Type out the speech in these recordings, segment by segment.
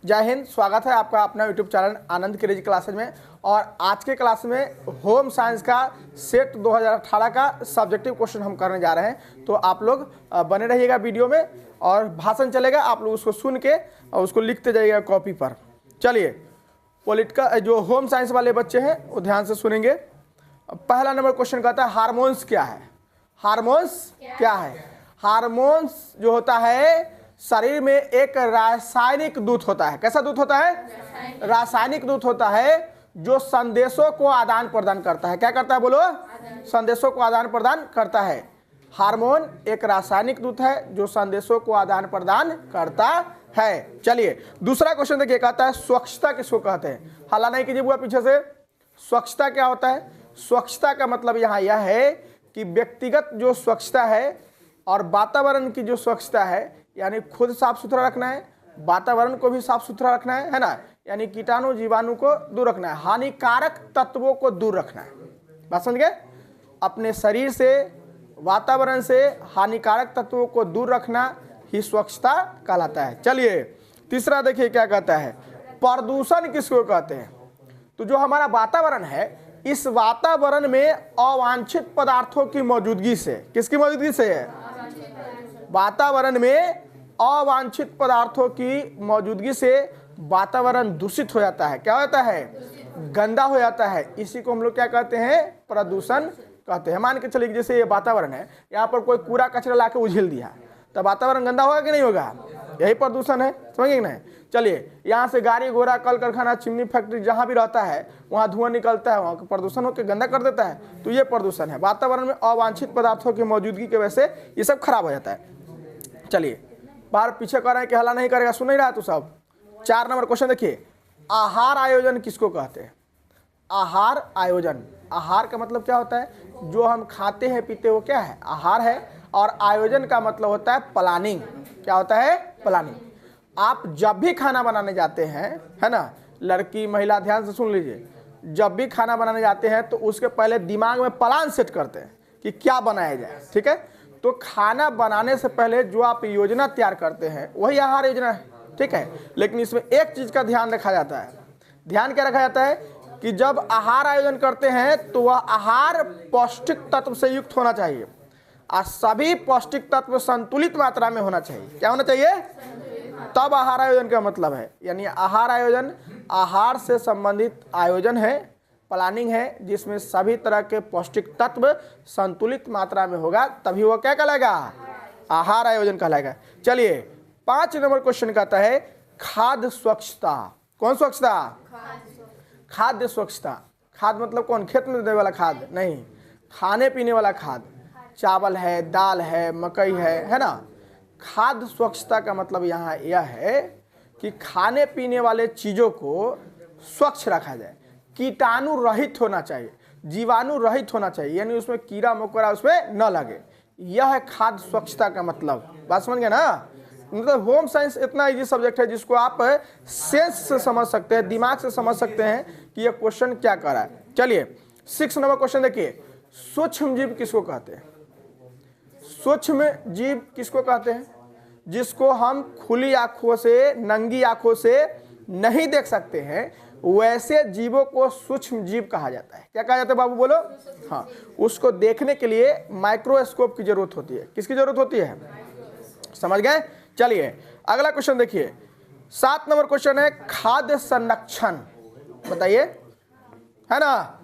जय हिंद। स्वागत है आपका अपना यूट्यूब चैनल आनंद क्रेजी क्लासेज में। और आज के क्लास में होम साइंस का सेट 2018 का सब्जेक्टिव क्वेश्चन हम करने जा रहे हैं। तो आप लोग बने रहिएगा वीडियो में और भाषण चलेगा, आप लोग उसको सुन के और उसको लिखते जाइएगा कॉपी पर। चलिए, पॉलिटिकल जो होम साइंस वाले बच्चे हैं वो ध्यान से सुनेंगे। पहला नंबर क्वेश्चन कहता है हार्मोन्स क्या है। हार्मोन्स क्या है? हार्मोन्स जो होता है शरीर में एक रासायनिक दूत होता है। कैसा दूत होता है? रासायनिक दूत होता है जो संदेशों को आदान प्रदान करता है। क्या करता है बोलो? संदेशों को आदान प्रदान करता है। हार्मोन एक रासायनिक दूत है जो संदेशों को आदान प्रदान करता है। चलिए दूसरा क्वेश्चन देखिए, कहता है स्वच्छता किसको कहते हैं? हल्ला नहीं कीजिए बुआ पीछे से। स्वच्छता क्या होता है? स्वच्छता का मतलब यहाँ यह है कि व्यक्तिगत जो स्वच्छता है और वातावरण की जो स्वच्छता है, यानी खुद साफ सुथरा रखना है, वातावरण को भी साफ सुथरा रखना है ना, यानी कीटाणु जीवाणु को दूर रखना है, हानिकारक तत्वों को दूर रखना है। बात समझ गए? अपने शरीर से, वातावरण से हानिकारक तत्वों को दूर रखना ही स्वच्छता कहलाता है। चलिए तीसरा देखिए क्या कहता है, प्रदूषण किसको कहते हैं? तो जो हमारा वातावरण है, इस वातावरण में अवांछित पदार्थों की मौजूदगी से, किसकी मौजूदगी से है? वातावरण में अवांछित पदार्थों की मौजूदगी से वातावरण दूषित हो जाता है। क्या होता है? गंदा हो जाता है। इसी को हम लोग क्या कहते हैं? प्रदूषण कहते हैं। मान के चलिए जैसे ये वातावरण है, यहाँ पर कोई कूड़ा कचरा लाके उझेल दिया, तो वातावरण गंदा होगा कि नहीं होगा? यही प्रदूषण है। समझिए नहीं? चलिए, यहाँ से गाड़ी घोड़ा, कल कारखाना, चिमनी फैक्ट्री जहाँ भी रहता है वहाँ धुआं निकलता है, वहाँ प्रदूषण होकर गंदा कर देता है। तो ये प्रदूषण है। वातावरण में अवांछित पदार्थों की मौजूदगी की वजह से ये सब खराब हो जाता है। चलिए बाहर पीछे कर रहे हैं कि हल्ला नहीं करेगा, सुन नहीं रहा तो सब। 4 नंबर क्वेश्चन देखिए, आहार आयोजन किसको कहते हैं? आहार आयोजन। आहार का मतलब क्या होता है? जो हम खाते हैं पीते हो क्या है? आहार है। और आयोजन का मतलब होता है प्लानिंग। क्या होता है? प्लानिंग। आप जब भी खाना बनाने जाते हैं, है ना, लड़की महिला ध्यान से सुन लीजिए, जब भी खाना बनाने जाते हैं तो उसके पहले दिमाग में प्लान सेट करते हैं कि क्या बनाया जाए। ठीक है? तो खाना बनाने से पहले जो आप योजना तैयार करते हैं वही आहार योजना है। ठीक है? लेकिन इसमें एक चीज का ध्यान रखा जाता है। ध्यान क्या रखा जाता है कि जब आहार आयोजन करते हैं तो वह आहार पौष्टिक तत्व से युक्त होना चाहिए और सभी पौष्टिक तत्व संतुलित मात्रा में होना चाहिए। क्या होना चाहिए? तब आहार आयोजन का मतलब है। यानी आहार आयोजन आहार से संबंधित आयोजन है, प्लानिंग है, जिसमें सभी तरह के पौष्टिक तत्व संतुलित मात्रा में होगा, तभी वो क्या कहलाएगा? आहार आयोजन कहलाएगा। चलिए 5 नंबर क्वेश्चन कहता है खाद्य स्वच्छता। कौन स्वच्छता? खाद्य स्वच्छता। खाद मतलब कौन? खेत में देने वाला खाद नहीं, खाने पीने वाला खाद। चावल है, दाल है, मकई है ना। खाद्य स्वच्छता का मतलब यहाँ यह है कि खाने पीने वाले चीज़ों को स्वच्छ रखा जाए, कीटाणु रहित होना चाहिए, जीवाणु रहित होना चाहिए, यानी उसमें कीड़ा मकोड़ा उसमें न लगे। यह है खाद्य स्वच्छता का मतलब। बात समझ गए ना? मतलब होम साइंस इतना इजी सब्जेक्ट है जिसको आप सेंस से समझ सकते हैं, दिमाग से समझ सकते हैं कि यह क्वेश्चन क्या कर रहा है। चलिए 6 नंबर क्वेश्चन देखिए, सूक्ष्म जीव किसको कहते हैं? सूक्ष्म जीव किसको कहते हैं? जिसको हम खुली आंखों से, नंगी आंखों से नहीं देख सकते हैं, वैसे जीवों को सूक्ष्म जीव कहा जाता है। क्या कहा जाता है बाबू बोलो? हाँ, उसको देखने के लिए माइक्रोस्कोप की जरूरत होती है। किसकी जरूरत होती है? समझ गए? चलिए अगला क्वेश्चन देखिए, 7 नंबर क्वेश्चन है खाद्य संरक्षण। बताइए, है ना।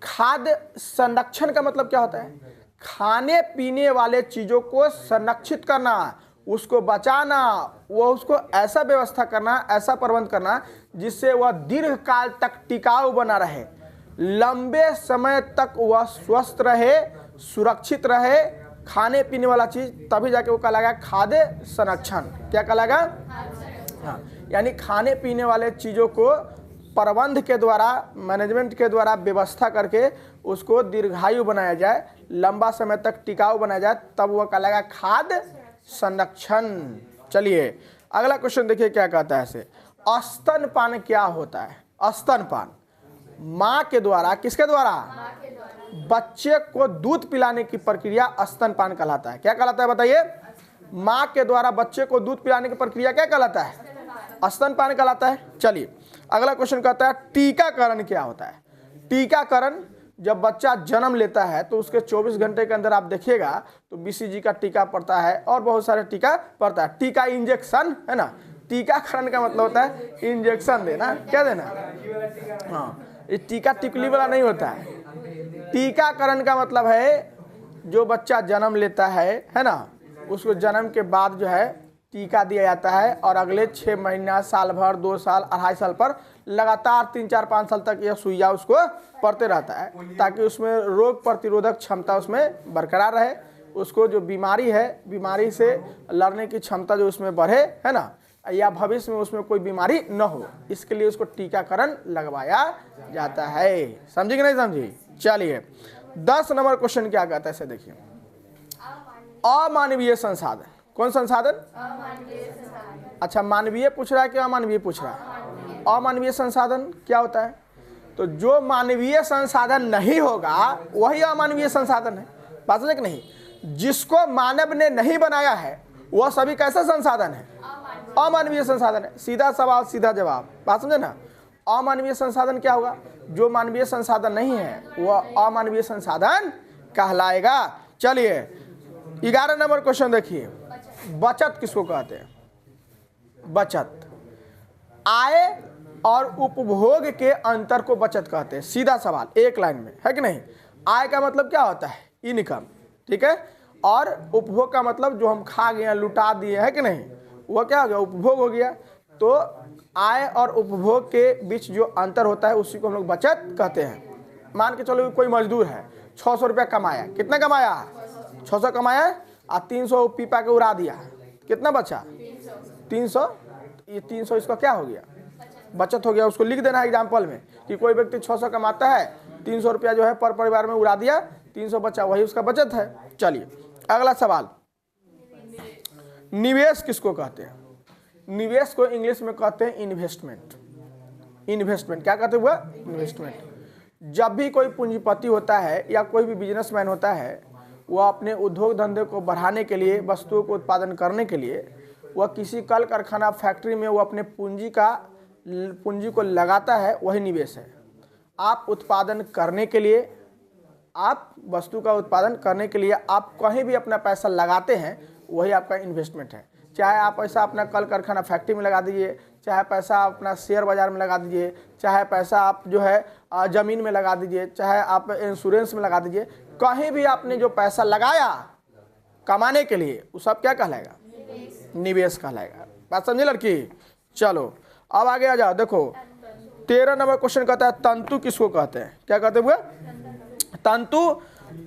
खाद्य संरक्षण का मतलब क्या होता है? खाने पीने वाले चीजों को संरक्षित करना, उसको बचाना, वो उसको ऐसा व्यवस्था करना, ऐसा प्रबंध करना जिससे वह दीर्घ काल तक टिकाऊ बना रहे, लंबे समय तक वह स्वस्थ रहे, सुरक्षित रहे। खाने पीने वाला चीज तभी जाके वो कहलाएगा खाद्य संरक्षण। क्या कहलाएगा? हाँ, यानी खाने पीने वाले चीज़ों को प्रबंध के द्वारा, मैनेजमेंट के द्वारा व्यवस्था करके उसको दीर्घायु बनाया जाए, लंबा समय तक टिकाऊ बनाया जाए, तब वह कहलाएगा खाद्य संरक्षण। चलिए अगला क्वेश्चन देखिए क्या कहता है इसे, स्तनपान क्या होता है? स्तनपान माँ के द्वारा, किसके द्वारा? बच्चे को दूध पिलाने की प्रक्रिया स्तनपान कहलाता है। क्या कहलाता है बताइए? माँ के द्वारा बच्चे को दूध पिलाने की प्रक्रिया क्या कहलाता है? स्तनपान कहलाता है। चलिए अगला क्वेश्चन कहता है टीकाकरण क्या होता है। टीकाकरण जब बच्चा जन्म लेता है तो उसके 24 घंटे के अंदर आप देखिएगा तो BCG का टीका पड़ता है और बहुत सारे टीका पड़ता है। टीका इंजेक्शन है ना, टीकाकरण का मतलब होता है इंजेक्शन देना, क्या देना। हाँ, ये टीका टिकली वाला नहीं होता है। टीकाकरण का मतलब है जो बच्चा जन्म लेता है ना, उसको जन्म के बाद जो है टीका दिया जाता है और अगले 6 महीना, साल भर, 2 साल, 2.5 साल पर लगातार 3, 4, 5 साल तक यह सुइया उसको पड़ते रहता है ताकि उसमें रोग प्रतिरोधक क्षमता उसमें बरकरार रहे, उसको जो बीमारी है बीमारी से लड़ने की क्षमता जो उसमें बढ़े, है ना, या भविष्य में उसमें कोई बीमारी न हो, इसके लिए उसको टीकाकरण लगवाया जाता है। समझी कि नहीं समझी। चलिए 10 नंबर क्वेश्चन क्या कहता है इसे देखिए। अमानवीय संसाधन। कौन संसाधन? अच्छा, मानवीय पूछ रहा है कि अमानवीय पूछ रहा है? अमानवीय संसाधन क्या होता है? तो जो मानवीय संसाधन नहीं होगा वही अमानवीय संसाधन है। बात समझे कि नहीं। जिसको मानव ने नहीं बनाया है वह सभी कैसा संसाधन है? अमानवीय संसाधन है। सीधा सवाल सीधा जवाब। बात समझे ना। अमानवीय संसाधन क्या होगा? जो मानवीय संसाधन नहीं है वह अमानवीय संसाधन कहलाएगा। चलिए 11 नंबर क्वेश्चन देखिए। बचत किसको कहते हैं? बचत आय और उपभोग के अंतर को बचत कहते हैं। सीधा सवाल, एक लाइन में, है कि नहीं। आय का मतलब क्या होता है? इनकम, ठीक है। और उपभोग का मतलब जो हम खा गए, लुटा दिए, है कि नहीं, वह क्या हो गया? उपभोग हो गया। तो आय और उपभोग के बीच जो अंतर होता है उसी को हम लोग बचत कहते हैं। मान के चलो कोई मजदूर है, 600 रुपया कमाया। कितना कमाया? 600 कमाया और 300 पीपा के उड़ा दिया। कितना बचा? 300। ये 300 इसका क्या हो गया? बचत हो गया। उसको लिख देना है एग्जाम्पल में कि कोई व्यक्ति 600 कमाता है, 300 रुपया जो है पर परिवार में उड़ा दिया, 300 बचा, वही उसका बचत है। चलिए अगला सवाल। निवेश किसको कहते हैं? निवेश को इंग्लिश में कहते हैं इन्वेस्टमेंट। इन्वेस्टमेंट क्या कहते हुआ? इन्वेस्टमेंट। जब भी कोई पूंजीपति होता है या कोई भी बिजनेसमैन होता है, वह अपने उद्योग धंधे को बढ़ाने के लिए, वस्तुओं को उत्पादन करने के लिए, वह किसी कल कारखाना फैक्ट्री में वो अपने पूंजी को लगाता है, वही निवेश है। आप उत्पादन करने के लिए, आप वस्तु का उत्पादन करने के लिए आप कहीं भी अपना पैसा लगाते हैं, वही आपका इन्वेस्टमेंट है। चाहे आप पैसा अपना कल कारखाना फैक्ट्री में लगा दीजिए, चाहे पैसा अपना शेयर बाजार में लगा दीजिए, चाहे पैसा आप जो है ज़मीन में लगा दीजिए, चाहे आप इंश्योरेंस में लगा दीजिए, कहीं भी आपने जो पैसा लगाया कमाने के लिए, वो सब क्या कहलाएगा? निवेश कहलाएगा। बात समझे लड़की। चलो अब आगे आ जाओ। देखो 13 नंबर क्वेश्चन कहता है तंतु किसको कहते हैं? क्या कहते हुए? तंतु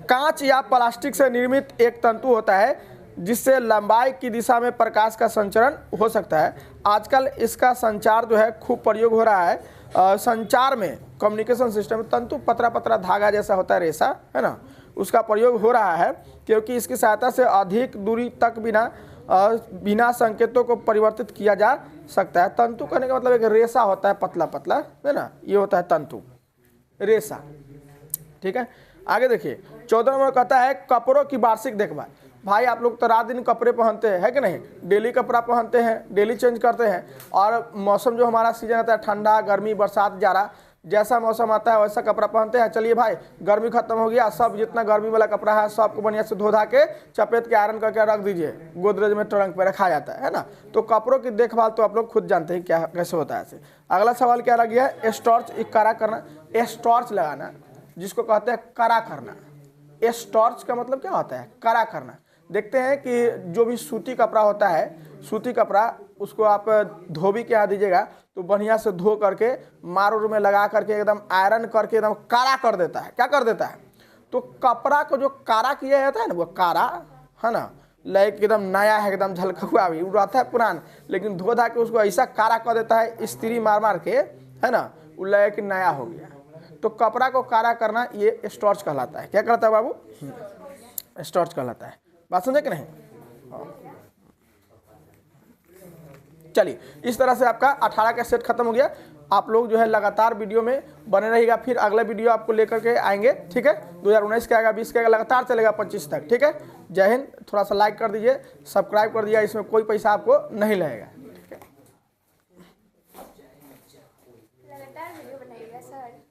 कांच या प्लास्टिक से निर्मित एक तंतु होता है जिससे लंबाई की दिशा में प्रकाश का संचरण हो सकता है। आजकल इसका संचार जो है खूब प्रयोग हो रहा है। संचार में, कम्युनिकेशन सिस्टम में तंतु पतला पतला धागा जैसा होता है, रेशा, है ना, उसका प्रयोग हो रहा है क्योंकि इसकी सहायता से अधिक दूरी तक बिना संकेतों को परिवर्तित किया जा सकता है। तंतु कहने का मतलब एक रेशा होता है, पतला पतला, है ना, ये होता है तंतु, रेशा। ठीक है, आगे देखिए 14 नंबर कहता है कपड़ों की वार्षिक देखभाल। भाई आप लोग तो रात दिन कपड़े पहनते हैं, है कि नहीं? डेली कपड़ा पहनते हैं, डेली चेंज करते हैं। और मौसम जो हमारा सीजन आता है, ठंडा, गर्मी, बरसात, जाड़ा, जैसा मौसम आता है वैसा कपड़ा पहनते हैं। चलिए भाई, गर्मी खत्म हो गया, सब जितना गर्मी वाला कपड़ा है सबको बढ़िया से धो धा के चपेट के आयरन करके रख दीजिए, गोदरेज में ट्रंक पे रखा जाता है ना। तो कपड़ों की देखभाल तो आप लोग खुद जानते हैं क्या कैसे होता है ऐसे। अगला सवाल क्या लग गया है? स्टॉर्च कड़ा करना, स्टॉर्च लगाना, जिसको कहते हैं कड़ा करना। स्टॉर्च का मतलब क्या होता है? कड़ा करना। देखते हैं कि जो भी सूती कपड़ा होता है, सूती कपड़ा उसको आप धोबी के यहाँ दीजिएगा तो बढ़िया से धो करके मारोर में लगा करके एकदम आयरन करके एकदम काला कर देता है। क्या कर देता है? तो कपड़ा को जो काला किया जाता है ना, वो काला, है ना, लाइक एकदम नया है, एकदम झलका हुआ भी रहता है पुरान, लेकिन धो धा के उसको ऐसा काला कर देता है इस्त्री मार मार के, है ना, वो लाइक नया हो गया। तो कपड़ा को काला करना ये स्टॉर्च कहलाता है। क्या कहलाता है बाबू? स्टॉर्च कहलाता है। बात समझे कि नहीं? चलिए, इस तरह से आपका 18 का सेट खत्म हो गया। आप लोग जो है लगातार वीडियो में बने रहिएगा, फिर अगला वीडियो आपको लेकर के आएंगे। ठीक है, 2019 का आएगा, 20 का आएगा, लगातार चलेगा 25 तक। ठीक है, जय हिंद। थोड़ा सा लाइक कर दीजिए, सब्सक्राइब कर दिया, इसमें कोई पैसा आपको नहीं लगेगा। सर।